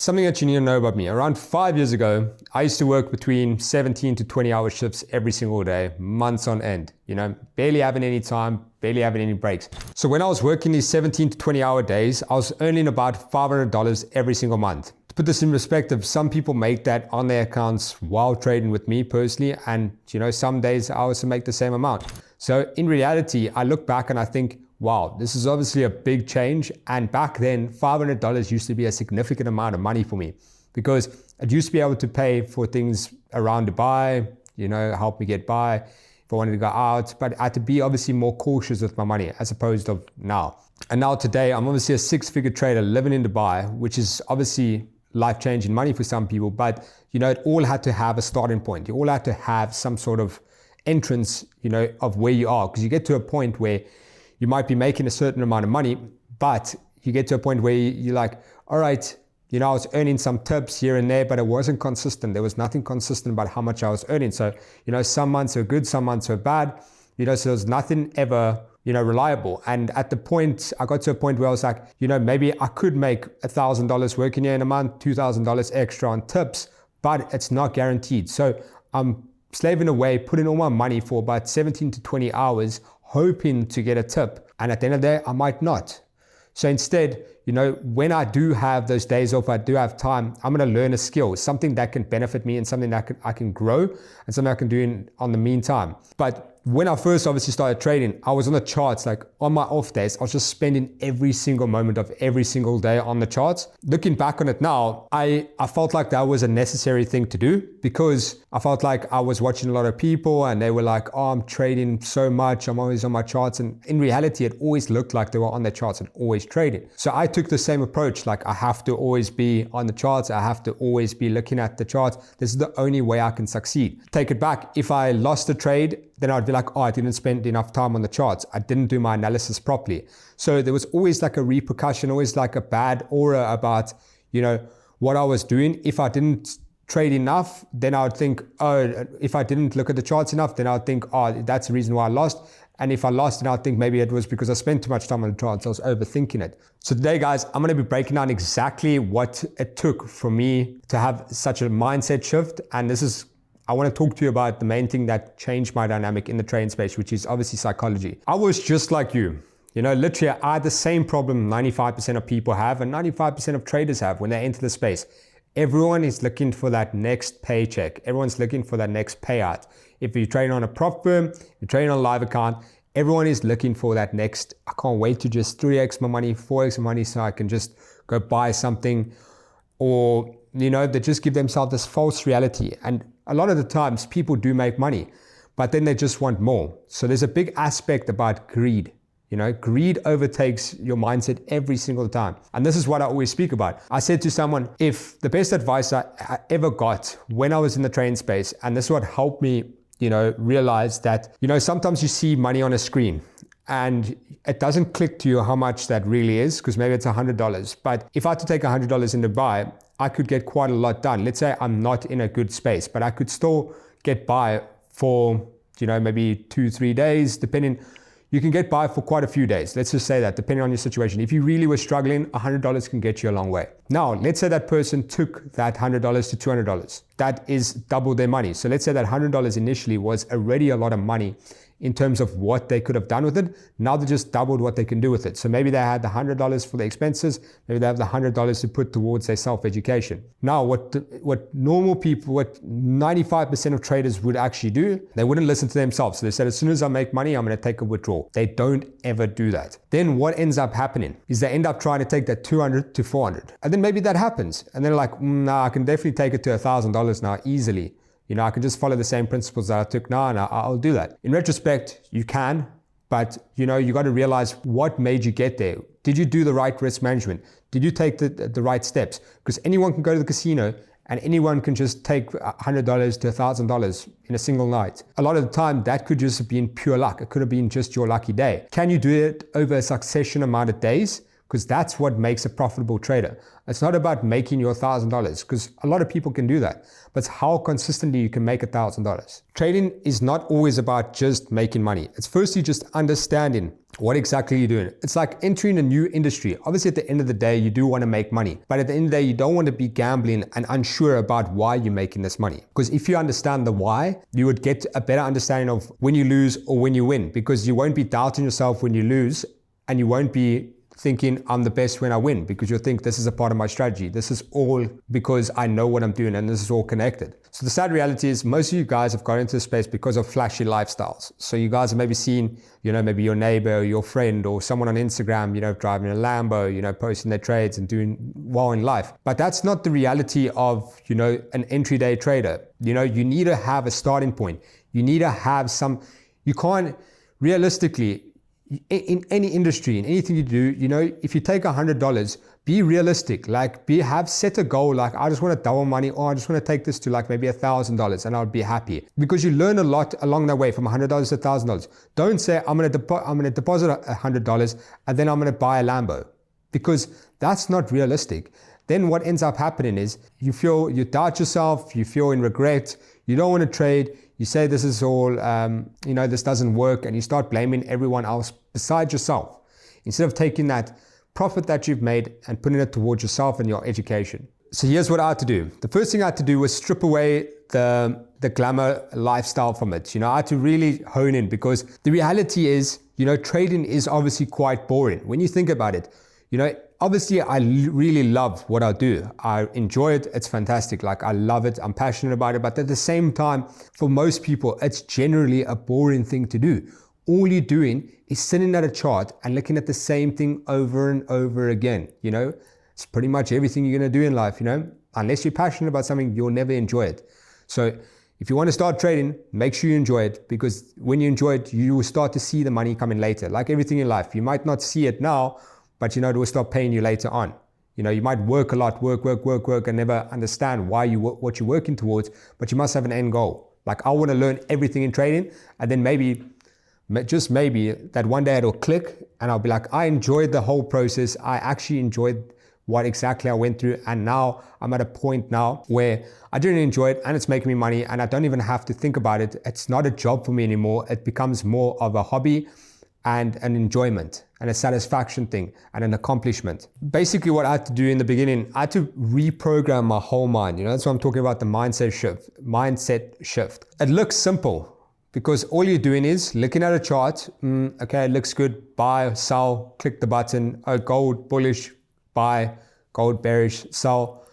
something that you need to know about me. Around 5 years ago, I used to work between 17 to 20 hour shifts every single day, months on end, barely having any time, barely having any breaks. So when I was working these 17 to 20 hour days, I was earning about $500 every single month. To put this in perspective, some people make that on their accounts while trading with me personally. And some days I also make the same amount. So in reality, I look back and I think, wow, this is obviously a big change. And back then, $500 used to be a significant amount of money for me because I used to be able to pay for things around Dubai, help me get by if I wanted to go out. But I had to be obviously more cautious with my money as opposed to now. And now today, I'm obviously a 6-figure trader living in Dubai, which is obviously life-changing money for some people. But, it all had to have a starting point. You all had to have some sort of entrance, of where you are. Because you get to a point where you might be making a certain amount of money, but you get to a point where you're like, all right, I was earning some tips here and there, but it wasn't consistent. There was nothing consistent about how much I was earning. So, some months are good, some months are bad, so there's nothing ever, reliable. And at the point, I got to a point where I was like, maybe I could make $1,000 working here in a month, $2,000 extra on tips, but it's not guaranteed. So I'm slaving away, putting all my money for about 17 to 20 hours, hoping to get a tip. And at the end of the day, I might not. So instead, when I do have those days off, I do have time, I'm going to learn a skill, something that can benefit me and something that I can grow and something I can do on the meantime. But when I first obviously started trading, I was on the charts, like on my off days, I was just spending every single moment of every single day on the charts. Looking back on it now, I felt like that was a necessary thing to do because I felt like I was watching a lot of people and they were like, oh, I'm trading so much, I'm always on my charts. And in reality, it always looked like they were on their charts and always trading. So I took the same approach, like I have to always be on the charts. I have to always be looking at the charts. This is the only way I can succeed. Take it back. If I lost a trade, then I'd be like, oh, I didn't spend enough time on the charts. I didn't do my analysis properly. So there was always like a repercussion, always like a bad aura about, what I was doing. If I didn't trade enough, then I would think, oh, if I didn't look at the charts enough, then I would think, oh, that's the reason why I lost. And if I lost, then I'd think maybe it was because I spent too much time on the charts. I was overthinking it. So today, guys, I'm going to be breaking down exactly what it took for me to have such a mindset shift. And I want to talk to you about the main thing that changed my dynamic in the trading space, which is obviously psychology. I was just like you. Literally, I had the same problem 95% of people have and 95% of traders have when they enter the space. Everyone is looking for that next paycheck. Everyone's looking for that next payout. If you're trading on a prop firm, you're trading on a live account, everyone is looking for that next, I can't wait to just 3x my money, 4x my money so I can just go buy something. Or, they just give themselves this false reality. And a lot of the times people do make money, but then they just want more. So there's a big aspect about greed. Greed overtakes your mindset every single time. And this is what I always speak about. I said to someone, if the best advice I ever got when I was in the trading space, and this is what helped me, realize that, sometimes you see money on a screen and it doesn't click to you how much that really is, because maybe it's $100. But if I had to take $100 in Dubai, I could get quite a lot done. Let's say I'm not in a good space, but I could still get by for, maybe 2-3 days, depending. You can get by for quite a few days. Let's just say that, depending on your situation. If you really were struggling, $100 can get you a long way. Now, let's say that person took that $100 to $200. That is double their money. So let's say that $100 initially was already a lot of money in terms of what they could have done with it. Now they just doubled what they can do with it. So maybe they had the $100 for the expenses. Maybe they have the $100 to put towards their self-education. Now, what normal people, what 95% of traders would actually do, they wouldn't listen to themselves. So they said, as soon as I make money, I'm going to take a withdrawal. They don't ever do that. Then what ends up happening is they end up trying to take that 200 to 400. And then maybe that happens. And they're like, nah, I can definitely take it to $1,000 now easily. I can just follow the same principles that I took now and I'll do that. In retrospect, you can, but you got to realize what made you get there. Did you do the right risk management? Did you take the right steps? Because anyone can go to the casino and anyone can just take $100 to $1,000 in a single night. A lot of the time, that could just have been pure luck. It could have been just your lucky day. Can you do it over a succession amount of days? because that's what makes a profitable trader. It's not about making your $1,000, because a lot of people can do that, but it's how consistently you can make $1,000. Trading is not always about just making money. It's firstly just understanding what exactly you're doing. It's like entering a new industry. Obviously, at the end of the day, you do want to make money, but at the end of the day, you don't want to be gambling and unsure about why you're making this money. Because if you understand the why, you would get a better understanding of when you lose or when you win, because you won't be doubting yourself when you lose, and you won't be thinking I'm the best when I win, because you'll think this is a part of my strategy. This is all because I know what I'm doing, and this is all connected. So the sad reality is most of you guys have got into this space because of flashy lifestyles. So you guys have maybe seen, maybe your neighbor or your friend or someone on Instagram, driving a Lambo, posting their trades and doing well in life. But that's not the reality of, an entry day trader. You need to have a starting point. You need to have you can't realistically, in any industry, in anything you do, if you take $100, be realistic, set a goal, like I just want to double money, or I just want to take this to like maybe $1,000 and I'll be happy, because you learn a lot along the way from $100 to $1,000. Don't say I'm going to deposit $100 and then I'm going to buy a Lambo, because that's not realistic. Then what ends up happening is you doubt yourself, you feel in regret, you don't want to trade, you say this is all, this doesn't work, and you start blaming everyone else besides yourself, instead of taking that profit that you've made and putting it towards yourself and your education. So here's what I had to do. The first thing I had to do was strip away the glamour lifestyle from it. I had to really hone in, because the reality is, trading is obviously quite boring. When you think about it, obviously I really love what I do. I enjoy it. It's fantastic. I love it. I'm passionate about it. But at the same time, for most people, it's generally a boring thing to do. All you're doing is sitting at a chart and looking at the same thing over and over again. It's pretty much everything you're going to do in life. Unless you're passionate about something, you'll never enjoy it. So if you want to start trading, make sure you enjoy it, because when you enjoy it, you will start to see the money coming later. Like everything in life, you might not see it now, but it will start paying you later on. You might work a lot, work, and never understand what you're working towards, but you must have an end goal. Like I want to learn everything in trading, and then just maybe that one day it'll click and I'll be like, I enjoyed the whole process. I actually enjoyed what exactly I went through. And now I'm at a point now where I didn't enjoy it and it's making me money, and I don't even have to think about it. It's not a job for me anymore. It becomes more of a hobby and an enjoyment and a satisfaction thing and an accomplishment. Basically what I had to do in the beginning, I had to reprogram my whole mind. That's what I'm talking about, the mindset shift. It looks simple, because all you're doing is looking at a chart. Okay, it looks good. Buy, sell, click the button. Oh, gold bullish, buy. Gold bearish, sell.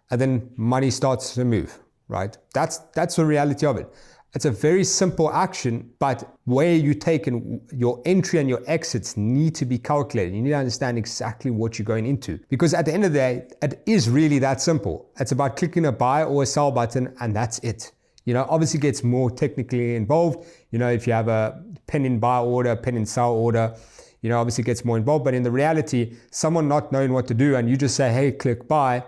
And then money starts to move, right? That's the reality of it. It's a very simple action, but where you take your entry and your exits need to be calculated. You need to understand exactly what you're going into, because at the end of the day, it is really that simple. It's about clicking a buy or a sell button, and that's it. Obviously it gets more technically involved. If you have a pending buy order, pending sell order, obviously it gets more involved. But in the reality, someone not knowing what to do and you just say, hey, click buy,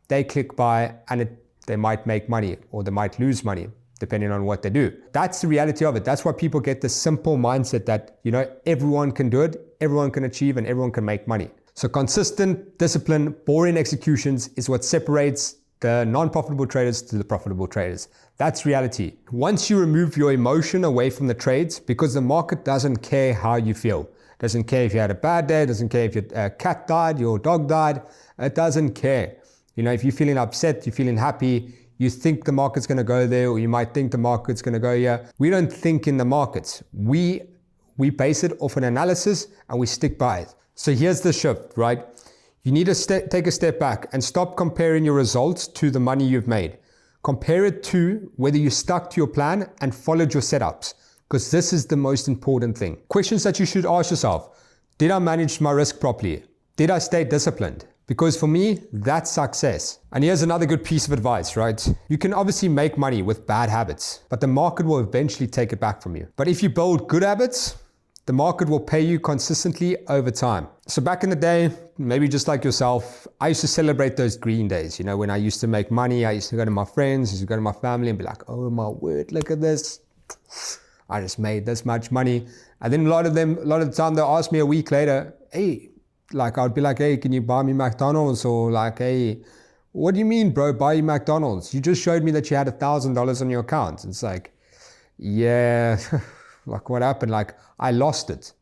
they click buy, and they might make money or they might lose money, depending on what they do. That's the reality of it. That's why people get the simple mindset that, everyone can do it, everyone can achieve, and everyone can make money. So consistent, discipline, boring executions is what separates the non-profitable traders to the profitable traders. That's reality. Once you remove your emotion away from the trades, because the market doesn't care how you feel. Doesn't care if you had a bad day, doesn't care if your cat died, your dog died, it doesn't care. If you're feeling upset, you're feeling happy, you think the market's gonna go there, or you might think the market's gonna go here. We don't think in the markets. We base it off an analysis and we stick by it. So here's the shift, right? You need to take a step back and stop comparing your results to the money you've made. Compare it to whether you stuck to your plan and followed your setups, because this is the most important thing. Questions that you should ask yourself: did I manage my risk properly? Did I stay disciplined? Because for me, that's success. And here's another good piece of advice, right? You can obviously make money with bad habits, but the market will eventually take it back from you. But if you build good habits, the market will pay you consistently over time. So back in the day, maybe just like yourself, I used to celebrate those green days. When I used to make money, I used to go to my friends, I used to go to my family and be like, oh my word, look at this. I just made this much money. And then a lot of the time they'll ask me a week later, hey, like, I'd be like, hey, can you buy me McDonald's? Or like, hey, what do you mean, bro, buy you McDonald's? You just showed me that you had $1,000 on your account. It's like, yeah, like what happened? Like, I lost it,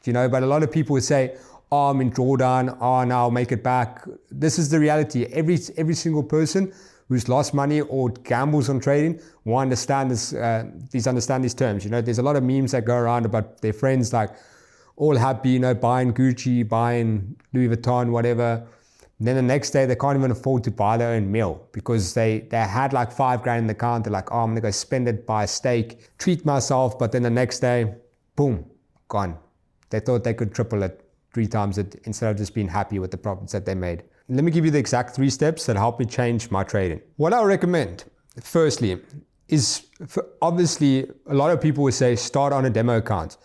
you know, but a lot of people would say, oh, I'm in drawdown. Oh, now I'll make it back. This is the reality. Every single person who's lost money or gambles on trading will understand this, understand these terms. You know, there's a lot of memes that go around about their friends, like all happy, you know, buying Gucci, buying Louis Vuitton, whatever. And then the next day, they can't even afford to buy their own meal because they had like $5,000 in the account. They're like, oh, I'm gonna go spend it, buy a steak, treat myself. But then the next day, boom, gone. They thought they could triple it, 3 times it, instead of just being happy with the profits that they made. Let me give you the exact 3 steps that helped me change my trading. What I recommend, firstly, is obviously a lot of people would say start on a demo account.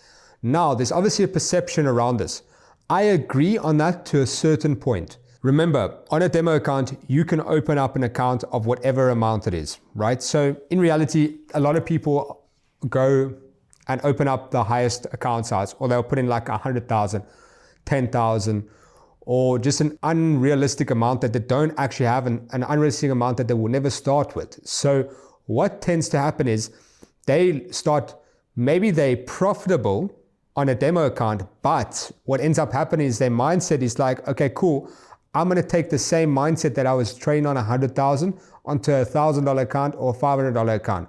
Now, there's obviously a perception around this. I agree on that to a certain point. Remember, on a demo account, you can open up an account of whatever amount it is, right? So in reality, a lot of people go and open up the highest account size, or they'll put in like 100,000, 10,000, or just an unrealistic amount that they don't actually have, an unrealistic amount that they will never start with. So what tends to happen is they start, maybe they're profitable on a demo account, but what ends up happening is their mindset is like, okay, cool, I'm going to take the same mindset that I was trained on 100,000 onto a $1,000 account or $500 account.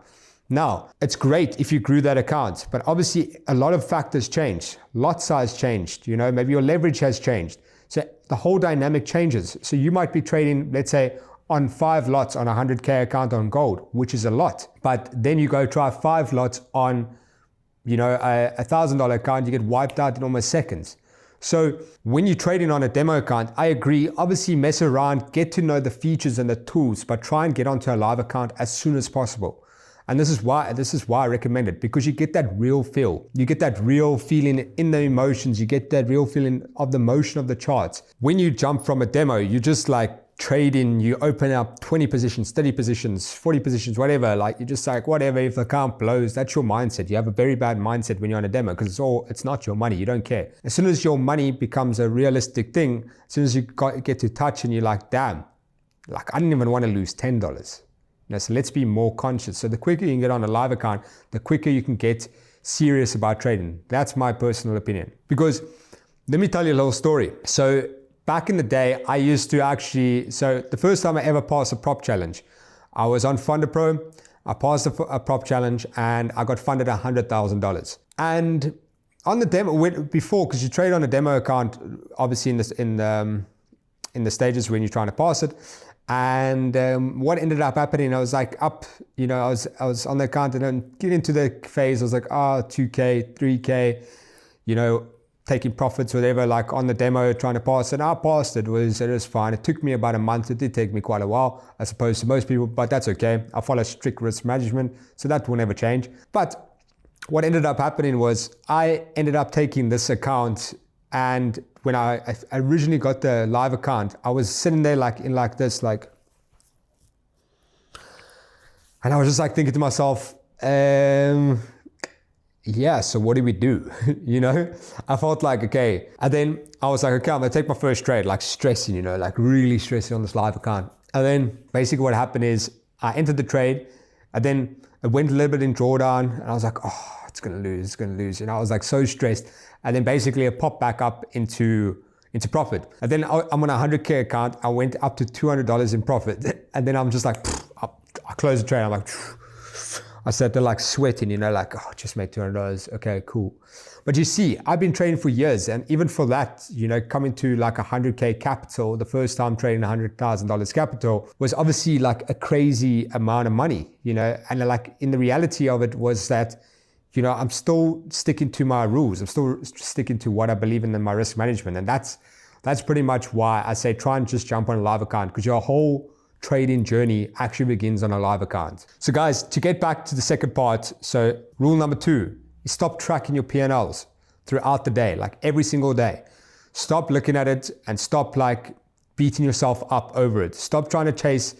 Now, it's great if you grew that account, but obviously a lot of factors change. Lot size changed, you know, maybe your leverage has changed. So the whole dynamic changes. So you might be trading, let's say, on 5 lots on a 100K account on gold, which is a lot. But then you go try 5 lots on, you know, a $1,000 account, you get wiped out in almost seconds. So when you're trading on a demo account, I agree, obviously mess around, get to know the features and the tools, but try and get onto a live account as soon as possible. And this is why I recommend it, because you get that real feel. You get that real feeling in the emotions. You get that real feeling of the motion of the charts. When you jump from a demo, you just like trading, you open up 20 positions, 30 positions, 40 positions, whatever. Like you're just like, whatever, if the account blows, that's your mindset. You have a very bad mindset when you're on a demo because it's not your money. You don't care. As soon as your money becomes a realistic thing, as soon as you get to touch and you're like, damn, like I didn't even want to lose $10. So let's be more conscious. So the quicker you can get on a live account, the quicker you can get serious about trading. That's my personal opinion. Because let me tell you a little story. So back in the day, I used to actually, so the first time I ever passed a prop challenge, I was on Funder Pro. I passed a prop challenge and I got funded $100,000. And on the demo, before, because you trade on a demo account, obviously in the stages when you're trying to pass it. And what ended up happening, I was like up, you know, I was on the account and then get into the phase, I was like, 2K, 3K, you know, taking profits, whatever, like on the demo, trying to pass it. I passed it, it was fine. It took me about a month. It did take me quite a while, as opposed to most people, but that's okay. I follow strict risk management, so that will never change. But what ended up happening was I ended up taking this account, and when I originally got the live account, I was sitting there like this, and I was just like thinking to myself, yeah, so what do we do? You know, I felt like, okay. And then I was like, okay, I'm gonna take my first trade, like stressing, you know, like really stressing on this live account. And then basically what happened is I entered the trade and then it went a little bit in drawdown and I was like, oh, it's gonna lose. You know, I was like so stressed. And then basically it popped back up into profit. And then I'm on a 100K account. I went up to $200 in profit. And then I'm just like, I closed the trade. I'm like, I sat there like sweating, you know, like, oh, just made $200. Okay, cool. But you see, I've been trading for years. And even for that, you know, coming to like 100K capital, the first time trading $100,000 capital was obviously like a crazy amount of money, you know, and like in the reality of it was that, you know, I'm still sticking to my rules. I'm still sticking to what I believe in my risk management. And that's pretty much why I say try and just jump on a live account, because your whole trading journey actually begins on a live account. So guys, to get back to the second part, so rule number 2 is stop tracking your P&Ls throughout the day, like every single day. Stop looking at it and stop like beating yourself up over it. Stop trying to chase,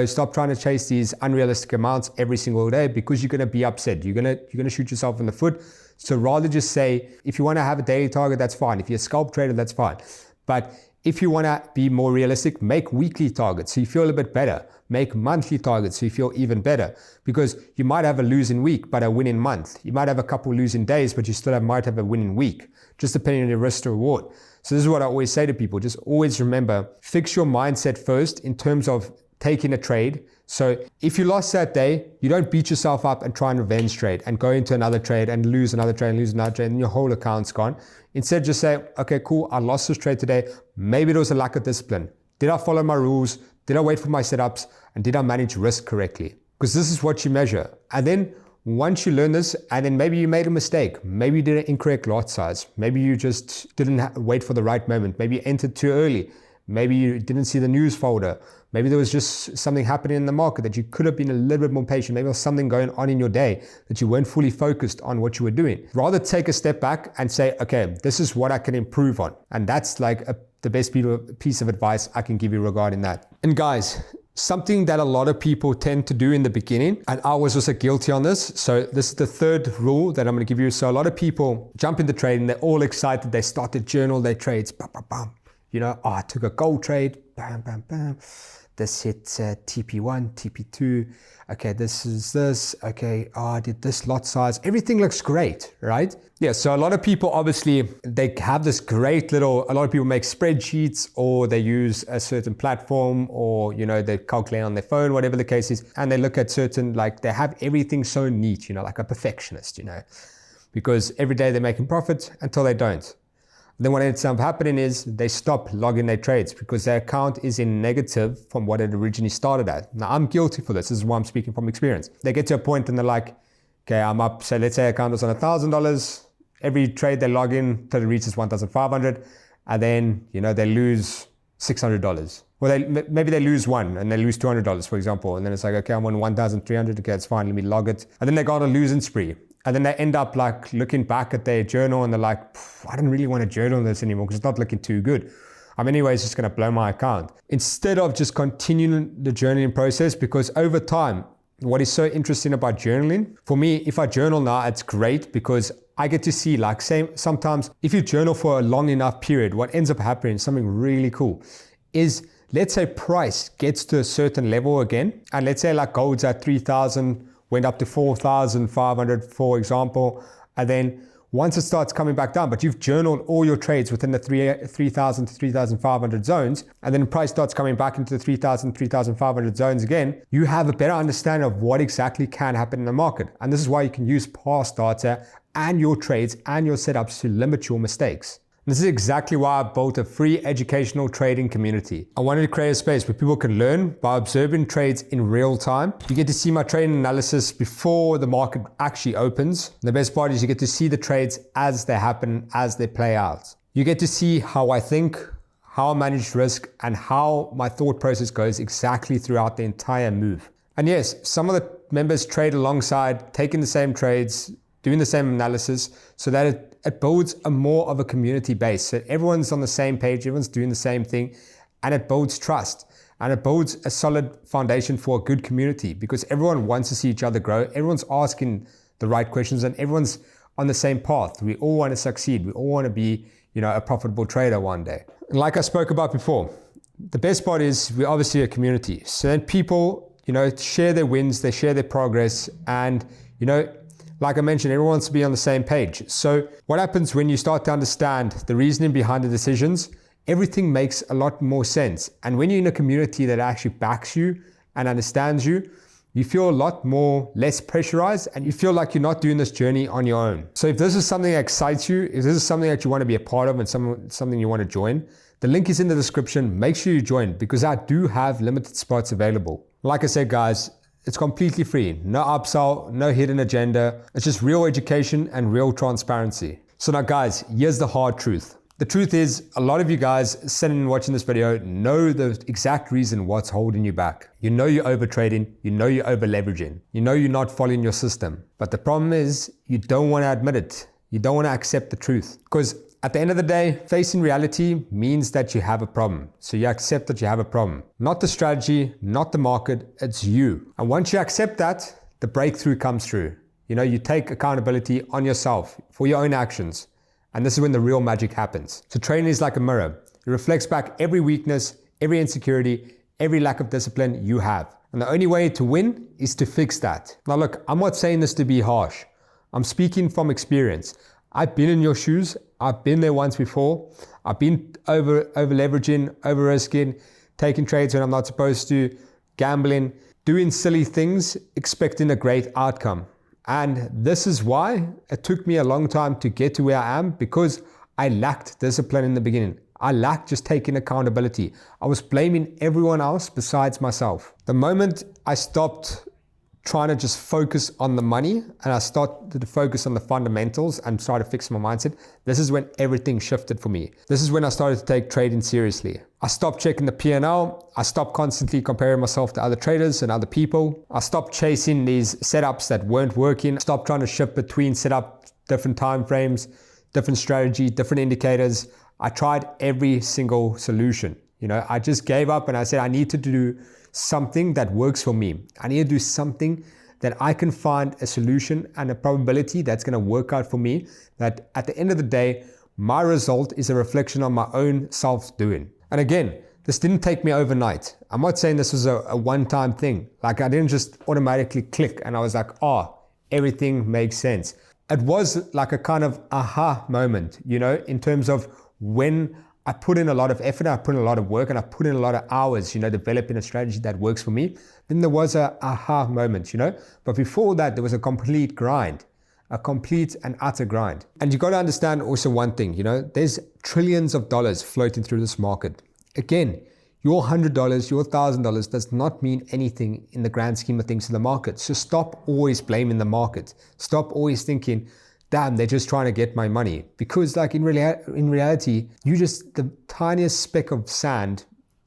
Stop trying to chase these unrealistic amounts every single day, because you're going to be upset. You're going to shoot yourself in the foot. So rather just say, if you want to have a daily target, that's fine. If you're a scalp trader, that's fine. But if you want to be more realistic, make weekly targets so you feel a bit better. Make monthly targets so you feel even better, because you might have a losing week but a winning month. You might have a couple losing days, but you still might have a winning week, just depending on your risk to reward. So this is what I always say to people. Just always remember, fix your mindset first in terms of taking a trade. So if you lost that day, you don't beat yourself up and try and revenge trade and go into another trade and lose another trade and lose another trade and your whole account's gone. Instead, just say, okay, cool, I lost this trade today. Maybe there was a lack of discipline. Did I follow my rules? Did I wait for my setups? And did I manage risk correctly? Because this is what you measure. And then once you learn this, and then maybe you made a mistake. Maybe you did an incorrect lot size. Maybe you just didn't wait for the right moment. Maybe you entered too early. Maybe you didn't see the news folder. Maybe there was just something happening in the market that you could have been a little bit more patient. Maybe there was something going on in your day that you weren't fully focused on what you were doing. Rather take a step back and say, okay, this is what I can improve on. And that's like the best piece of advice I can give you regarding that. And guys, something that a lot of people tend to do in the beginning, and I was also guilty on this. So this is the third rule that I'm going to give you. So a lot of people jump into trading, they're all excited. They start to journal their trades. Bam, bam, bam. I took a gold trade, bam, bam, bam. This hit TP1, TP2. Okay, this is this. Okay, I did this lot size. Everything looks great, right? Yeah, so a lot of people, obviously, they have this great a lot of people make spreadsheets, or they use a certain platform, or, they calculate on their phone, whatever the case is. And they look at certain, they have everything so neat, like a perfectionist, because every day they're making profit until they don't. Then what ends up happening is they stop logging their trades because their account is in negative from what it originally started at. Now, I'm guilty for this. This is why I'm speaking from experience. They get to a point and they're like, okay, I'm up. So let's say account was on $1,000. Every trade they log in till it reaches 1,500. And then, they lose $600. Well, maybe they lose one and they lose $200, for example. And then it's like, okay, I'm on 1,300. Okay, it's fine. Let me log it. And then they go on a losing spree. And then they end up looking back at their journal and they're like, I don't really want to journal this anymore because it's not looking too good. I'm anyways just going to blow my account. Instead of just continuing the journaling process, because over time, what is so interesting about journaling, for me, if I journal now, it's great because I get to see sometimes if you journal for a long enough period, what ends up happening, something really cool, is let's say price gets to a certain level again. And let's say gold's at 3,000, went up to 4,500, for example. And then once it starts coming back down, but you've journaled all your trades within the 3,000 to 3,500 zones, and then the price starts coming back into the 3,000, 3,500 zones again, you have a better understanding of what exactly can happen in the market. And this is why you can use past data and your trades and your setups to limit your mistakes. This is exactly why I built a free educational trading community. I wanted to create a space where people can learn by observing trades in real time. You get to see my trading analysis before the market actually opens. The best part is you get to see the trades as they happen, as they play out. You get to see how I think, how I manage risk, and how my thought process goes exactly throughout the entire move. And yes, some of the members trade alongside, taking the same trades, doing the same analysis, so that it builds a more of a community base. So everyone's on the same page, everyone's doing the same thing, and it builds trust. And it builds a solid foundation for a good community because everyone wants to see each other grow. Everyone's asking the right questions and everyone's on the same path. We all want to succeed. We all want to be, a profitable trader one day. And like I spoke about before, the best part is we're obviously a community. So then people, share their wins, they share their progress, and, like I mentioned, everyone wants to be on the same page. So what happens when you start to understand the reasoning behind the decisions, everything makes a lot more sense. And when you're in a community that actually backs you and understands you, you feel a lot less pressurized and you feel like you're not doing this journey on your own. So if this is something that excites you, if this is something that you want to be a part of and something you want to join, the link is in the description. Make sure you join because I do have limited spots available. Like I said, guys, it's completely free. No upsell, no hidden agenda. It's just real education and real transparency. So now guys, here's the hard truth. The truth is a lot of you guys sitting and watching this video know the exact reason what's holding you back. You know you're over trading. You know you're over leveraging. You know you're not following your system. But the problem is you don't want to admit it. You don't want to accept the truth because At the end of the day, facing reality means that you have a problem. So you accept that you have a problem. Not the strategy, not the market, it's you. And once you accept that, the breakthrough comes through. You take accountability on yourself for your own actions. And this is when the real magic happens. So trading is like a mirror. It reflects back every weakness, every insecurity, every lack of discipline you have. And the only way to win is to fix that. Now look, I'm not saying this to be harsh. I'm speaking from experience. I've been in your shoes. I've been there once before. I've been over leveraging, over risking, taking trades when I'm not supposed to, gambling, doing silly things, expecting a great outcome. And this is why it took me a long time to get to where I am, because I lacked discipline in the beginning. I lacked just taking accountability. I was blaming everyone else besides myself. The moment I stopped trying to just focus on the money and I started to focus on the fundamentals and try to fix my mindset, this is when everything shifted for me. This is when I started to take trading seriously. I stopped checking the P&L. I stopped constantly comparing myself to other traders and other people. I stopped chasing these setups that weren't working. I stopped trying to shift between setup, different time frames, different strategy, different indicators. I tried every single solution. I just gave up and I said, I need to do something that works for me. I need to do something that I can find a solution and a probability that's going to work out for me, that at the end of the day, my result is a reflection on my own self-doing. And again, this didn't take me overnight. I'm not saying this was a one-time thing. Like, I didn't just automatically click and I was like, everything makes sense. It was like a kind of aha moment, in terms of when I put in a lot of effort, I put in a lot of work, and I put in a lot of hours, developing a strategy that works for me. Then there was a aha moment, But before that, there was a complete grind, a complete and utter grind. And you got to understand also one thing, there's trillions of dollars floating through this market. Again, your $100, your $1,000 does not mean anything in the grand scheme of things in the market. So stop always blaming the market. Stop always thinking, damn, they're just trying to get my money. Because in reality, you just the tiniest speck of sand,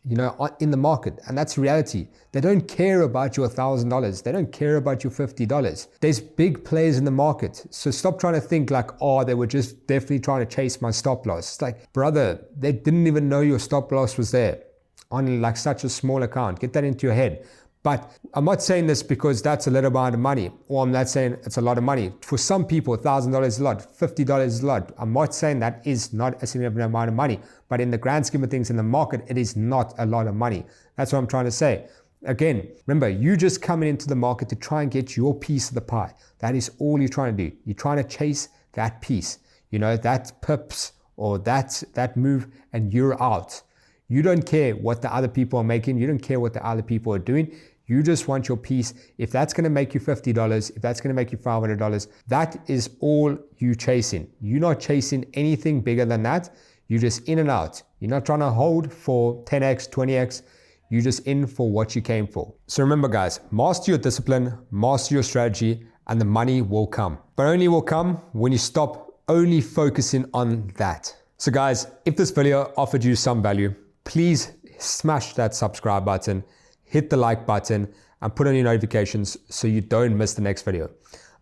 in the market. And that's reality. They don't care about your $1,000. They don't care about your $50. There's big players in the market. So stop trying to think like, they were just definitely trying to chase my stop loss. It's like, brother, they didn't even know your stop loss was there on like such a small account. Get that into your head. But I'm not saying this because that's a little amount of money, or I'm not saying it's a lot of money. For some people, $1,000 is a lot, $50 is a lot. I'm not saying that is not a significant amount of money, but in the grand scheme of things in the market, it is not a lot of money. That's what I'm trying to say. Again, remember, you just coming into the market to try and get your piece of the pie. That is all you're trying to do. You're trying to chase that piece, that pips or that move, and you're out. You don't care what the other people are making. You don't care what the other people are doing. You just want your piece. If that's going to make you $50, if that's going to make you $500, that is all you chasing. You're not chasing anything bigger than that. You're just in and out. You're not trying to hold for 10x, 20x. You're just in for what you came for. So remember, guys, master your discipline, master your strategy, and the money will come. But only will come when you stop only focusing on that. So guys, if this video offered you some value, please smash that subscribe button, hit the like button, and put on your notifications so you don't miss the next video.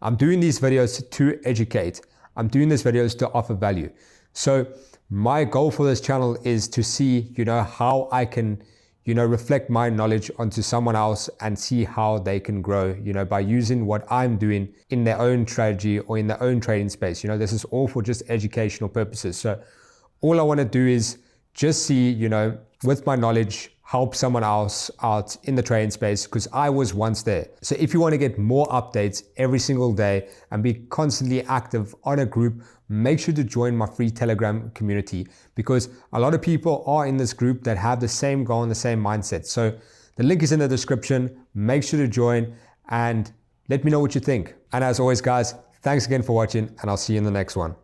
I'm doing these videos to educate. I'm doing these videos to offer value. So my goal for this channel is to see, how I can, reflect my knowledge onto someone else and see how they can grow, by using what I'm doing in their own strategy or in their own trading space. This is all for just educational purposes. So all I want to do is just see, with my knowledge, help someone else out in the trading space, because I was once there. So if you want to get more updates every single day and be constantly active on a group, make sure to join my free Telegram community, because a lot of people are in this group that have the same goal and the same mindset. So the link is in the description. Make sure to join and let me know what you think. And as always, guys, thanks again for watching, and I'll see you in the next one.